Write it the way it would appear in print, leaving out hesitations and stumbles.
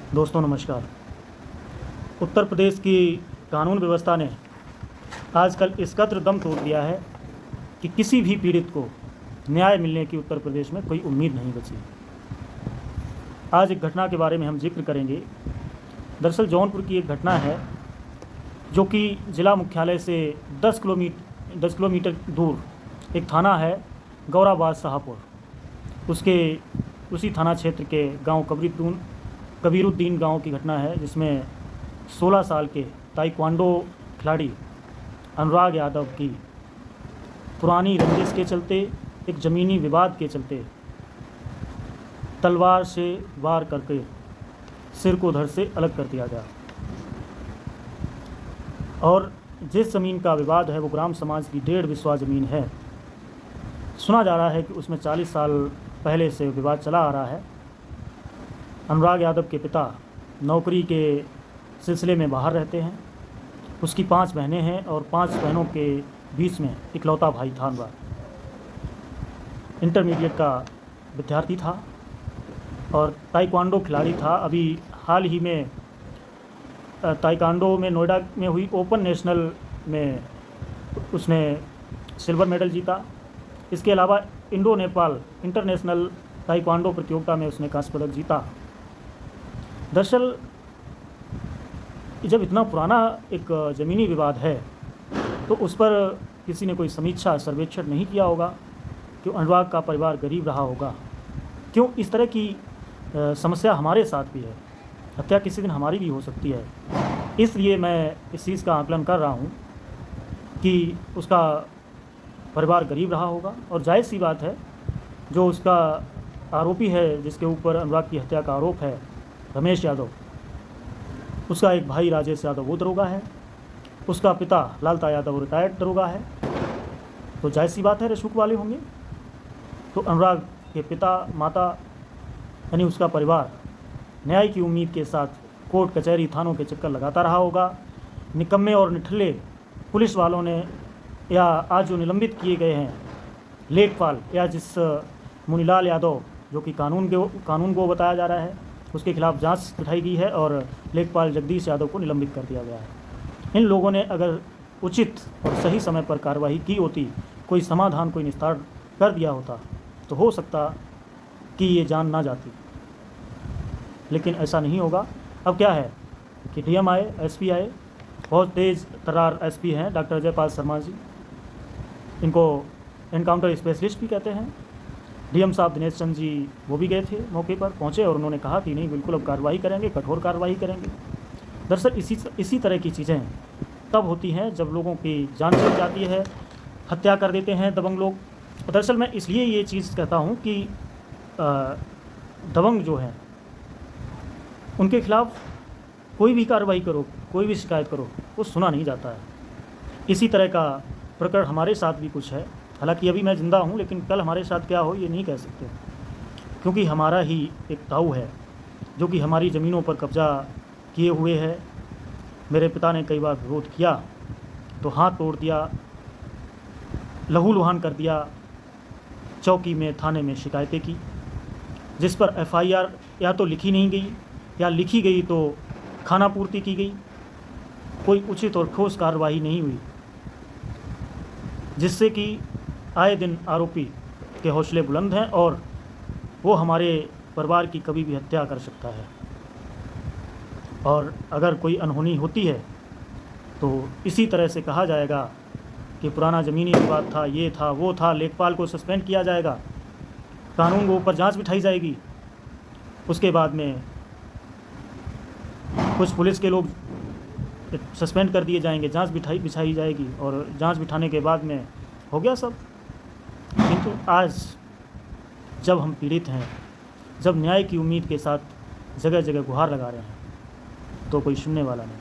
दोस्तों नमस्कार। उत्तर प्रदेश की कानून व्यवस्था ने आजकल इस कदर दम तोड़ दिया है कि किसी भी पीड़ित को न्याय मिलने की उत्तर प्रदेश में कोई उम्मीद नहीं बची। आज एक घटना के बारे में हम जिक्र करेंगे। दरअसल जौनपुर की एक घटना है जो कि ज़िला मुख्यालय से 10 किलोमीटर दूर एक थाना है गौराबाद शाहपुर, उसी थाना क्षेत्र के गांव कबीरुद्दीन गांव की घटना है, जिसमें 16 साल के ताइक्वांडो खिलाड़ी अनुराग यादव की पुरानी रंजिश के चलते, एक ज़मीनी विवाद के चलते तलवार से वार करके सिर को धड़ से अलग कर दिया गया। और जिस ज़मीन का विवाद है वो ग्राम समाज की 1.5 बिस्वा ज़मीन है। सुना जा रहा है कि उसमें 40 साल पहले से विवाद चला आ रहा है। अनुराग यादव के पिता नौकरी के सिलसिले में बाहर रहते हैं। उसकी 5 बहनें हैं और 5 बहनों के बीच में इकलौता भाई था अनुराग। इंटरमीडिएट का विद्यार्थी था और ताइक्वांडो खिलाड़ी था। अभी हाल ही में ताइक्वांडो में नोएडा में हुई ओपन नेशनल में उसने सिल्वर मेडल जीता। इसके अलावा इंडो नेपाल इंटरनेशनल ताइक्वांडो प्रतियोगिता में उसने कांस्य पदक जीता। दरअसल जब इतना पुराना एक ज़मीनी विवाद है तो उस पर किसी ने कोई समीक्षा सर्वेक्षण नहीं किया होगा। क्यों अनुराग का परिवार गरीब रहा होगा? क्यों इस तरह की समस्या हमारे साथ भी है? हत्या किसी दिन हमारी भी हो सकती है। इसलिए मैं इस चीज़ का आकलन कर रहा हूँ कि उसका परिवार गरीब रहा होगा। और जायज़ सी बात है, जो उसका आरोपी है जिसके ऊपर अनुराग की हत्या का आरोप है, रमेश यादव, उसका एक भाई राजेश यादव वो दरोगा है, उसका पिता लालता यादव रिटायर्ड दरोगा है। तो जायज़ सी बात है रसूख वाले होंगे। तो अनुराग के पिता माता यानी उसका परिवार न्याय की उम्मीद के साथ कोर्ट कचहरी थानों के चक्कर लगाता रहा होगा। निकम्मे और निठल्ले पुलिस वालों ने, या आज जो निलंबित किए गए हैं लेखपाल या जिस मुनीलाल यादव जो कि कानून को बताया जा रहा है, उसके खिलाफ जांच बिठाई गई है और लेखपाल जगदीश यादव को निलंबित कर दिया गया है। इन लोगों ने अगर उचित और सही समय पर कार्रवाई की होती, कोई समाधान, कोई निस्तार कर दिया होता, तो हो सकता कि ये जान ना जाती। लेकिन ऐसा नहीं होगा। अब क्या है कि डीएम आए, एसपी आए, बहुत तेज़ तर्रार एसपी हैं डॉक्टर जयपाल शर्मा जी, इनको एनकाउंटर स्पेशलिस्ट भी कहते हैं। डीएम साहब दिनेश चंद जी वो भी गए थे, मौके पर पहुंचे और उन्होंने कहा कि नहीं, बिल्कुल अब कार्रवाई करेंगे, कठोर कार्रवाई करेंगे। दरअसल इसी तरह की चीज़ें तब होती हैं जब लोगों की जान चली जाती है, हत्या कर देते हैं दबंग लोग। दरअसल मैं इसलिए ये चीज़ कहता हूँ कि दबंग जो हैं उनके खिलाफ कोई भी कार्रवाई करो, कोई भी शिकायत करो, वो सुना नहीं जाता है। इसी तरह का प्रकरण हमारे साथ भी कुछ है। हालांकि अभी मैं ज़िंदा हूँ, लेकिन कल हमारे साथ क्या हो ये नहीं कह सकते, क्योंकि हमारा ही एक ताऊ है जो कि हमारी ज़मीनों पर कब्ज़ा किए हुए है। मेरे पिता ने कई बार विरोध किया तो हाथ तोड़ दिया, लहूलुहान कर दिया, चौकी में, थाने में शिकायतें की, जिस पर एफआईआर या तो लिखी नहीं गई या लिखी गई तो खाना पूर्ति की गई। कोई उचित और ठोस कार्रवाई नहीं हुई, जिससे कि आए दिन आरोपी के हौसले बुलंद हैं और वो हमारे परिवार की कभी भी हत्या कर सकता है। और अगर कोई अनहोनी होती है तो इसी तरह से कहा जाएगा कि पुराना ज़मीनी विवाद था, ये था, वो था, लेखपाल को सस्पेंड किया जाएगा, कानून के ऊपर जांच बिठाई जाएगी। उसके बाद में कुछ पुलिस के लोग सस्पेंड कर दिए जाएंगे, जांच बिछाई जाएगी और जांच बिठाने के बाद में हो गया सब। किंतु आज जब हम पीड़ित हैं, जब न्याय की उम्मीद के साथ जगह जगह गुहार लगा रहे हैं, तो कोई सुनने वाला नहीं।